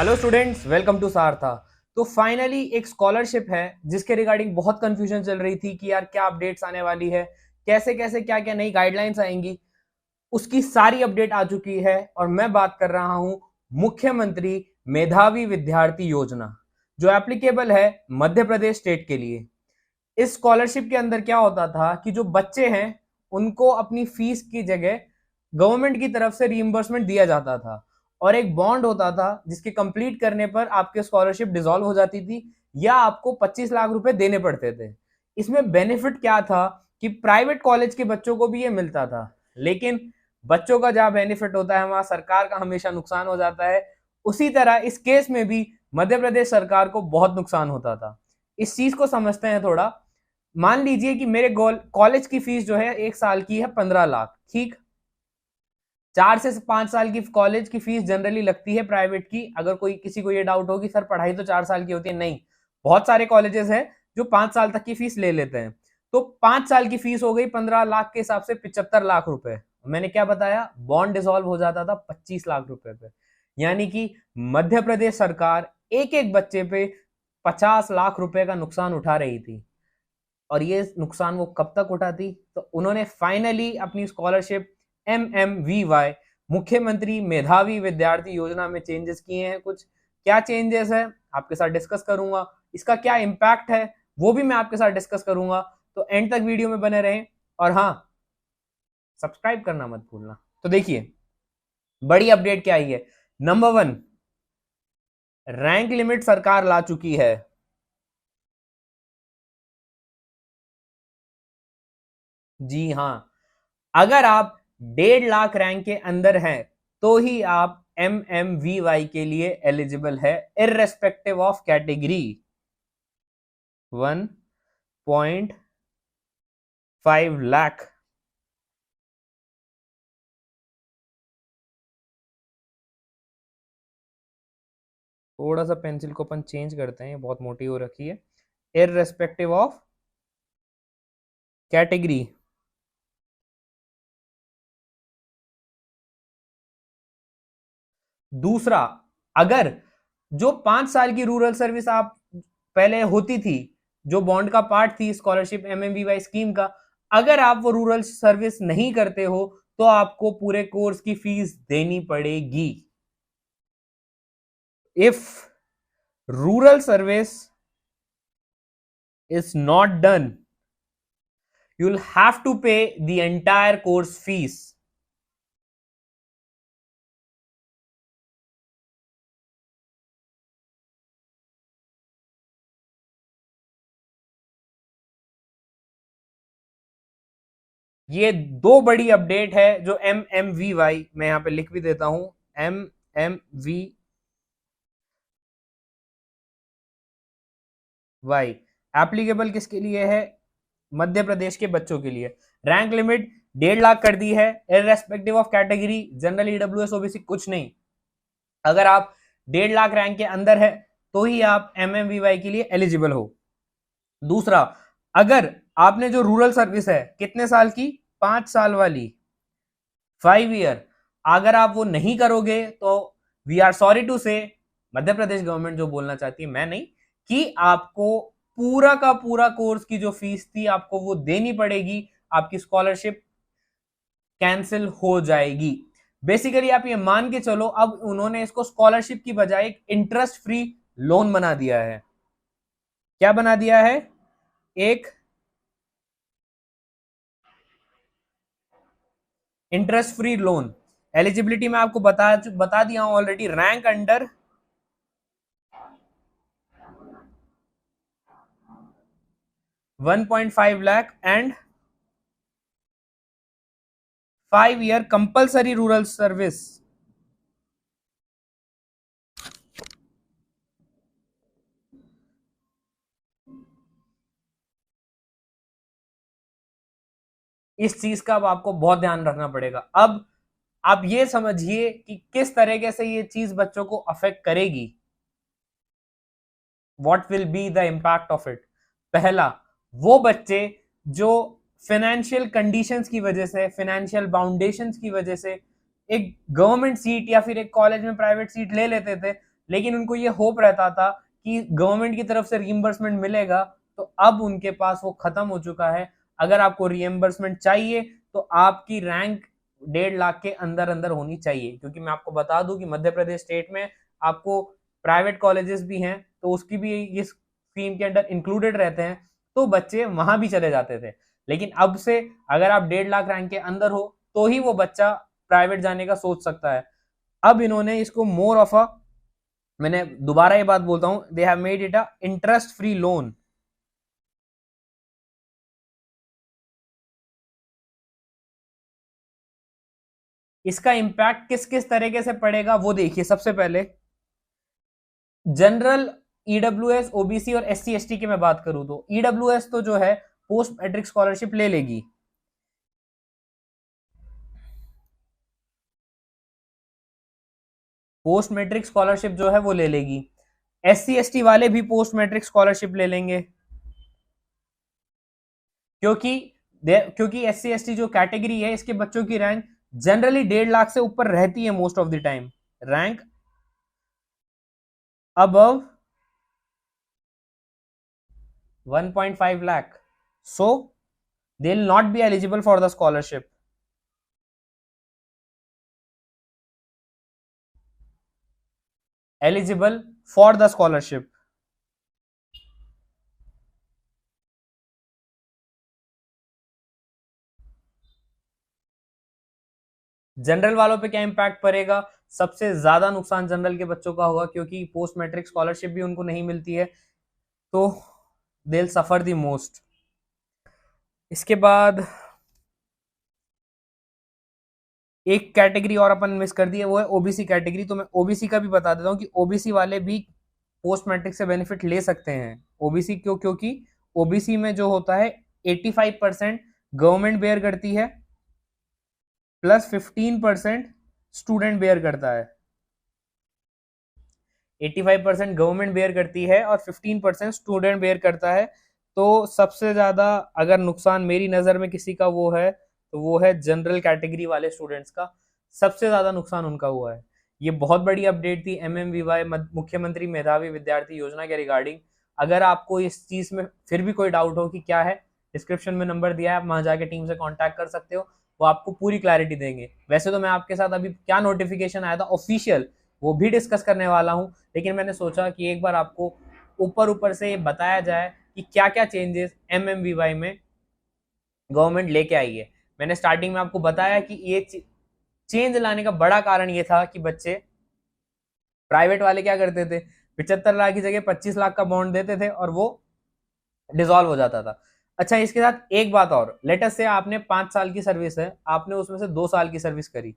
Hello students, welcome to Sartha. तो finally एक scholarship है जिसके रिगार्डिंग बहुत कंफ्यूजन चल रही थी कि यार क्या अपडेट्स आने वाली है, कैसे कैसे क्या क्या नई गाइडलाइंस आएंगी। उसकी सारी अपडेट आ चुकी है और मैं बात कर रहा हूं मुख्यमंत्री मेधावी विद्यार्थी योजना, जो एप्लीकेबल है मध्य प्रदेश स्टेट के लिए। इस स्कॉलरशिप के अंदर क्या होता था कि जो बच्चे हैं उनको अपनी फीस की जगह गवर्नमेंट की तरफ से रीइंबर्समेंट दिया जाता था और एक बॉन्ड होता था जिसके कंप्लीट करने पर आपके स्कॉलरशिप डिसॉल्व हो जाती थी या आपको 25 लाख रुपए देने पड़ते थे। इसमें बेनिफिट क्या था कि प्राइवेट कॉलेज के बच्चों को भी ये मिलता था, लेकिन बच्चों का जहां बेनिफिट होता है वहां सरकार का हमेशा नुकसान हो जाता है। उसी तरह इस केस में भी मध्य प्रदेश सरकार को बहुत नुकसान होता था। इस चीज को समझते हैं थोड़ा। मान लीजिए कि मेरे कॉलेज की फीस जो है एक साल की है 15 लाख, ठीक। 4 से 5 साल की कॉलेज की फीस जनरली लगती है प्राइवेट की। अगर कोई किसी को ये डाउट हो कि सर पढ़ाई तो 4 साल की होती है, नहीं, बहुत सारे कॉलेजेस हैं जो 5 साल तक की फीस ले लेते हैं। तो 5 साल की फीस हो गई 15 लाख के हिसाब से 75 लाख रुपए। मैंने क्या बताया, बॉन्ड डिसॉल्व हो जाता था 25 लाख रुपए पे। यानी कि मध्य प्रदेश सरकार एक एक बच्चे पे 50 लाख रुपए का नुकसान उठा रही थी। और ये नुकसान वो कब तक उठाती, तो उन्होंने फाइनली अपनी स्कॉलरशिप MMVY मुख्यमंत्री मेधावी विद्यार्थी योजना में चेंजेस किए हैं। कुछ क्या चेंजेस है आपके साथ डिस्कस करूंगा, इसका क्या इंपैक्ट है वो भी मैं आपके साथ डिस्कस करूंगा। तो एंड तक वीडियो में बने रहें और हाँ, सब्सक्राइब करना मत भूलना। तो देखिए बड़ी अपडेट क्या आई है। नंबर 1, रैंक लिमिट सरकार ला चुकी है। जी हाँ, अगर आप 1.5 लाख रैंक के अंदर हैं तो ही आप MMVY के लिए एलिजिबल है, इररेस्पेक्टिव ऑफ कैटेगरी। 1.5 लाख। थोड़ा सा पेंसिल को अपन चेंज करते हैं, ये बहुत मोटी हो रखी है। Irrespective of category. दूसरा, अगर जो 5 साल की रूरल सर्विस आप पहले होती थी, जो बॉन्ड का पार्ट थी स्कॉलरशिप MMVY स्कीम का, अगर आप वो रूरल सर्विस नहीं करते हो तो आपको पूरे कोर्स की फीस देनी पड़ेगी। If rural service is not done, you'll have to pay the entire course fees. ये दो बड़ी अपडेट है जो MMVY, मैं यहां पे लिख भी देता हूं, MMVY एप्लीकेबल किसके लिए है, मध्य प्रदेश के बच्चों के लिए। रैंक लिमिट 1.5 लाख कर दी है, irrespective of category, general EWS OBC कुछ नहीं। अगर आप 1.5 लाख रैंक के अंदर है तो ही आप MMVY के लिए एलिजिबल हो। दूसरा, अगर आपने जो रूरल सर्विस है कितने साल की, 5 साल वाली, 5 ईयर, अगर आप वो नहीं करोगे तो वी आर सॉरी टू से, मध्य प्रदेश गवर्नमेंट जो बोलना चाहती है, मैं नहीं, कि आपको पूरा का पूरा कोर्स की जो फीस थी आपको वो देनी पड़ेगी, आपकी स्कॉलरशिप कैंसिल हो जाएगी। बेसिकली आप ये मान के चलो, अब उन्होंने इसको स्कॉलरशिप की बजाय एक इंटरेस्ट फ्री लोन बना दिया है। क्या बना दिया है, एक इंटरेस्ट फ्री लोन। एलिजिबिलिटी में आपको बता दिया हूं already, rank under 1.5 lakh and 5 year compulsory rural service. इस चीज का अब आपको बहुत ध्यान रखना पड़ेगा। अब आप ये समझिए कि किस तरीके से ये चीज बच्चों को अफेक्ट करेगी। What will be the impact of it. पहला, वो बच्चे जो फाइनेंशियल कंडीशंस की वजह से, फाइनेंशियल बाउंडेशंस की वजह से एक गवर्नमेंट सीट या फिर एक कॉलेज में प्राइवेट सीट ले लेते थे, लेकिन उनको ये होप रहता था कि गवर्नमेंट की तरफ से रिइंबर्समेंट मिलेगा, तो अब उनके पास वो खत्म हो चुका है। अगर आपको रिइंबर्समेंट चाहिए तो आपकी रैंक 1.5 लाख के अंदर अंदर होनी चाहिए, क्योंकि मैं आपको बता दूं कि मध्य प्रदेश स्टेट में आपको प्राइवेट कॉलेजेस भी हैं, तो उसकी भी इस स्कीम के अंदर इंक्लूडेड रहते हैं, तो बच्चे वहां भी चले जाते थे। लेकिन अब से अगर आप 1.5 लाख रैंक के अंदर हो तो ही वो बच्चा प्राइवेट जाने का सोच सकता है। अब इन्होंने इसको मोर ऑफ अ, मैंने दोबारा ये बात बोलता हूं, they have made it a interest free loan. इसका इंपैक्ट किस किस तरीके से पड़ेगा वो देखिए। सबसे पहले जनरल, ईडब्ल्यूएस, ओबीसी और एससी एसटी की मैं बात करूं तो ईडब्ल्यूएस तो जो है पोस्ट मैट्रिक स्कॉलरशिप ले लेगी। पोस्ट मैट्रिक स्कॉलरशिप जो है वो ले लेगी। एससी एसटी वाले भी पोस्ट मैट्रिक स्कॉलरशिप ले लेंगे, क्योंकि क्योंकि एससी एसटी जो कैटेगरी है इसके बच्चों की रैंक जनरली 1.5 लाख से ऊपर रहती है most of the time, rank above 1.5 lakh, so they will not be eligible for the scholarship. Eligible for the scholarship. General वालों पे क्या इंपैक्ट पड़ेगा? सबसे ज्यादा नुकसान जनरल के बच्चों का होगा, क्योंकि पोस्ट मैट्रिक स्कॉलरशिप भी उनको नहीं मिलती है, तो they will suffer the most. इसके बाद एक कैटेगरी और अपन मिस कर दी है, वो है ओबीसी कैटेगरी। तो मैं ओबीसी का भी बता देता हूँ कि ओबीसी वाले भी पोस्ट मैट्रिक से बेनिफिट ले सकते हैं। ओबीसी क्यों? क्योंकि ओबीसी में जो होता है 85% गवर्नमेंट बेयर करती है, प्लस 15% स्टूडेंट बेयर करता है। 85% गवर्नमेंट बेयर करती है और 15% स्टूडेंट बेयर करता है। तो सबसे ज्यादा अगर नुकसान मेरी नजर में किसी का वो है, तो वो है जनरल कैटेगरी वाले स्टूडेंट्स का। सबसे ज्यादा नुकसान उनका हुआ है। ये बहुत बड़ी अपडेट थी एमएमवीवाई, मुख्यमंत्री मेधावी विद्यार्थी योजना के रिगार्डिंग। अगर आपको इस चीज में फिर भी कोई डाउट हो कि क्या है, डिस्क्रिप्शन में नंबर दिया है, आप वहां जाके टीम से कांटेक्ट कर सकते हो, वो आपको पूरी क्लैरिटी देंगे। वैसे तो मैं आपके साथ अभी क्या नोटिफिकेशन आया था ऑफिशियल, वो भी डिस्कस करने वाला हूं, लेकिन मैंने सोचा कि एक बार आपको ऊपर ऊपर से ये बताया जाए कि क्या क्या चेंजेस एमएमवीवाई में गवर्नमेंट लेके आई है। मैंने स्टार्टिंग में आपको बताया कि ये चेंज लाने का बड़ा कारण ये था कि बच्चे प्राइवेट वाले क्या करते थे, 75 लाख की जगह 25 लाख का बॉन्ड देते थे और वो डिसॉल्व हो जाता था। अच्छा, इसके साथ एक बात और, लेटेस्ट से आपने 5 साल की सर्विस है, आपने उसमें से 2 साल की सर्विस करी,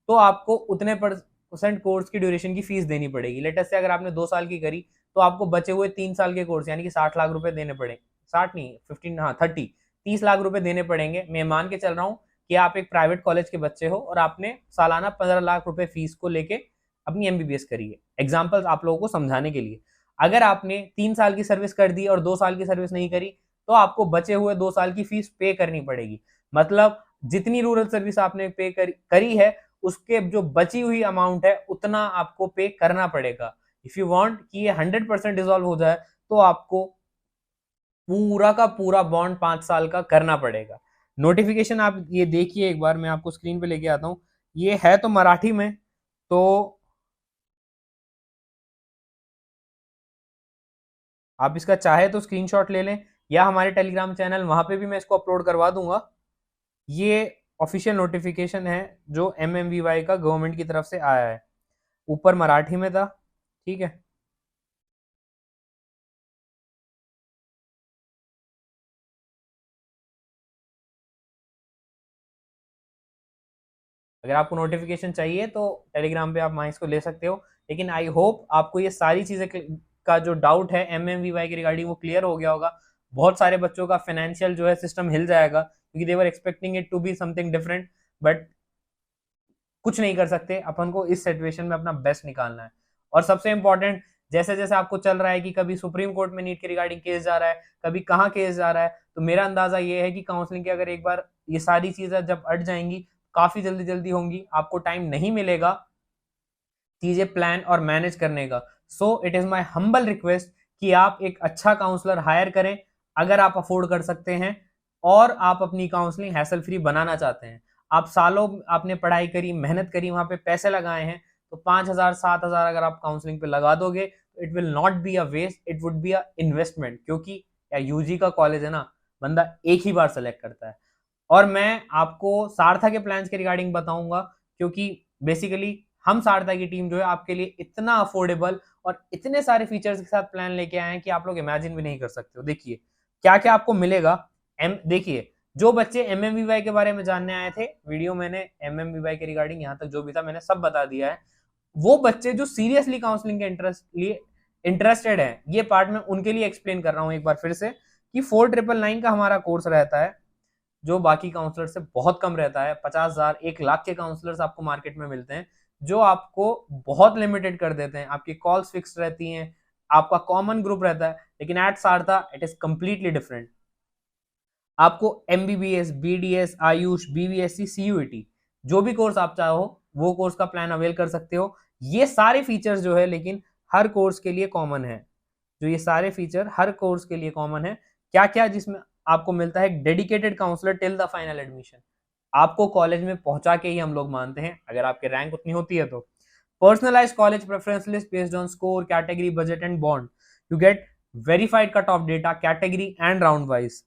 तो आपको उतने परसेंट कोर्स की ड्यूरेशन की फीस देनी पड़ेगी। लेटेस्ट से अगर आपने 2 साल की करी तो आपको बचे हुए 3 साल के कोर्स यानी कि 60 लाख रुपए देने पड़े, 60 नहीं 15, हाँ 30 लाख रुपए देने पड़ेंगे। मैं मान के चल रहा हूँ कि आप एक प्राइवेट कॉलेज के बच्चे हो और आपने सालाना 15 लाख रुपए फीस को लेके अपनी एमबीबीएस करी है। एग्जाम्पल आप लोगों को समझाने के लिए, अगर आपने 3 साल की सर्विस कर दी और 2 साल की सर्विस नहीं करी, तो आपको बचे हुए 2 साल की फीस पे करनी पड़ेगी। मतलब जितनी रूरल सर्विस आपने पे करी है, उसके जो बची हुई अमाउंट है उतना आपको पे करना पड़ेगा। इफ यू वांट कि ये 100% डिसॉल्व हो जाए, तो आपको पूरा का पूरा बॉन्ड 5 साल का करना पड़ेगा। नोटिफिकेशन आप ये देखिए एक बार, मैं आपको स्क्रीन पे लेके आता हूं। ये है तो मराठी में, तो आप इसका चाहे तो स्क्रीनशॉट ले लें, या हमारे टेलीग्राम चैनल वहां पे भी मैं इसको अपलोड करवा दूंगा। ये ऑफिशियल नोटिफिकेशन है जो एमएमवीवाई का गवर्नमेंट की तरफ से आया है। ऊपर मराठी में था, ठीक है। अगर आपको नोटिफिकेशन चाहिए तो टेलीग्राम पे आप वहाँ इसको ले सकते हो। लेकिन आई होप आपको ये सारी चीज़ें का जो डाउट है एमएमवीवाई की रिगार्डिंग वो क्लियर हो गया होगा। बहुत सारे बच्चों का फाइनेंशियल जो है सिस्टम हिल जाएगा, क्योंकि they were expecting it to be something different, but कुछ नहीं कर सकते। अपन को इस सिचुएशन में अपना बेस्ट निकालना है। और सबसे इंपॉर्टेंट, जैसे जैसे आपको चल रहा है कि कभी सुप्रीम कोर्ट में नीट के रिगार्डिंग केस जा रहा है, कभी कहाँ केस जा रहा है, तो मेरा अंदाजा ये है कि काउंसलिंग की अगर एक बार ये सारी चीजें जब अट जाएंगी, काफी जल्दी जल्दी होंगी, आपको टाइम नहीं मिलेगा चीजें प्लान और मैनेज करने का। So it is my humble request कि आप एक अच्छा काउंसलर हायर करें अगर आप अफोर्ड कर सकते हैं और आप अपनी काउंसलिंग हैसल फ्री बनाना चाहते हैं। आप सालों आपने पढ़ाई करी, मेहनत करी, वहां पे पैसे लगाए हैं, तो 5,000 7,000 अगर आप काउंसलिंग पे लगा दोगे तो it will not be a waste, it would be a investment. क्योंकि या यूजी का कॉलेज है ना, बंदा एक ही बार सेलेक्ट करता है। और मैं आपको सारथा के प्लान्स के रिगार्डिंग बताऊंगा, क्योंकि बेसिकली हम सारथा की टीम जो है आपके लिए इतना अफोर्डेबल और इतने सारे फीचर्स के साथ प्लान लेके आए हैं कि आप लोग इमेजिन भी नहीं कर सकते हो। देखिए क्या क्या आपको मिलेगा। देखिए जो बच्चे एमएमवीवाई के बारे में जानने आए थे, वीडियो मैंने एमएमवीवाई के रिगार्डिंग यहाँ तक जो भी था मैंने सब बता दिया है। वो बच्चे जो सीरियसली काउंसलिंग के इंटरेस्टेड है, ये पार्ट में उनके लिए एक्सप्लेन कर रहा हूँ एक बार फिर से कि 4999 का हमारा कोर्स रहता है, जो बाकी काउंसलर से बहुत कम रहता है। 50,000 1 लाख के काउंसलर्स आपको मार्केट में मिलते हैं, जो आपको बहुत लिमिटेड कर देते हैं। आपकी कॉल्स फिक्स रहती हैं, आपका कॉमन ग्रुप रहता है, लेकिन at Sartha it is completely different. आपको MBBS, BDS, AYUSH, BVSc, CUET जो भी कोर्स आप चाहो वो कोर्स का प्लान अवेल कर सकते हो। ये सारे फीचर्स जो है लेकिन हर कोर्स के लिए कॉमन है, जो ये सारे फीचर हर कोर्स के लिए कॉमन है। क्या क्या, जिसमें आपको मिलता है dedicated counsellor till the final admission, आपको कॉलेज में पहुंचा के ही हम लोग मानते हैं अगर आपके रैंक उतनी होती है तो। Personalised college preference list based on score, category, budget and bond. You get verified cutoff data, category and round wise,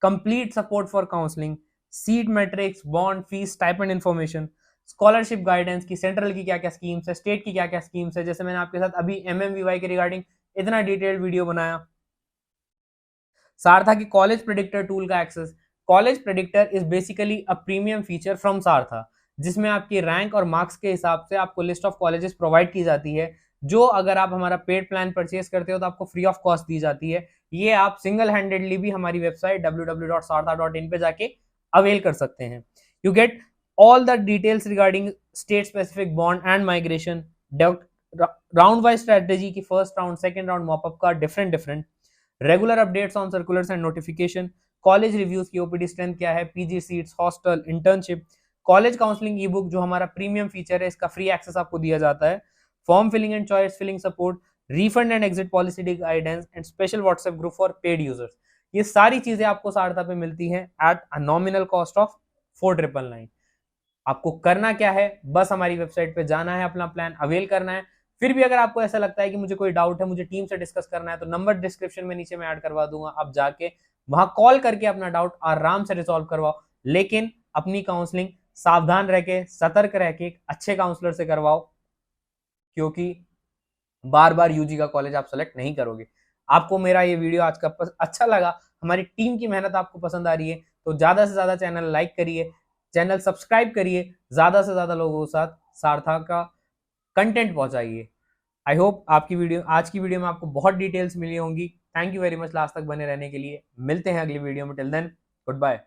complete support for counseling, seat metrics, bond, fees, stipend information, scholarship guidance की central की क्या क्या schemes है, state की क्या क्या schemes है, जैसे मैंने आपके साथ अभी एमएमवीवाई के रिगार्डिंग इतना डिटेल्ड वीडियो बनाया। सारथा की कॉलेज प्रेडिक्टर टूल का access. College predictor is basically a premium feature from Sartha, जिसमें आपकी रैंक और मार्क्स के हिसाब से आपको लिस्ट ऑफ कॉलेजेस प्रोवाइड की जाती है, जो अगर आप हमारा पेड प्लान परचेज करते हो तो आपको फ्री ऑफ कॉस्ट दी जाती है। ये आप सिंगल हैंडेडली भी हमारी वेबसाइट www.sartha.in पे जाके अवेल कर सकते हैं। You get all the details regarding state specific bond and migration, round wise strategy की first round, second round mop up का different regular updates on circulars and notification, college reviews की OPD strength क्या है, PG seats, hostel, internship, college counselling ebook जो हमारा premium feature है, इसका free access आपको दिया जाता है, form filling and choice filling support, refund and exit policy guidance and special WhatsApp group for paid users. ये सारी चीजें आपको सारथा पे मिलती हैं at a nominal cost of 4999। आपको करना क्या है, बस हमारी वेबसाइट पे जाना है, अपना प्लान अवेल करना है। फिर भी अगर आपको ऐसा लगता है कि मुझे कोई डाउट है, मुझे टीम से डिस्कस करना है, तो नंबर डिस्क्रिप्शन में नीचे मैं ऐड करवा दूंगा, आप जाके वहां कॉल करके अपना डाउट आराम से रिजॉल्व करवाओ। लेकिन अपनी काउंसलिंग सावधान रह के, सतर्क रह के, अच्छे काउंसलर से करवाओ, क्योंकि बार बार यूजी का कॉलेज आप सेलेक्ट नहीं करोगे। आपको मेरा ये वीडियो आज का अच्छा लगा, हमारी टीम की मेहनत आपको पसंद आ रही है, तो ज्यादा से ज्यादा चैनल लाइक करिए, चैनल सब्सक्राइब करिए, ज्यादा से ज्यादा लोगों के साथ सारथा का कंटेंट पहुंचाइए। आई होप आपकी वीडियो, आज की वीडियो में आपको बहुत डिटेल्स मिली होंगी। Thank you very much last तक बने रहने के लिए। मिलते हैं अगली वीडियो में, टिल देन गुड बाय।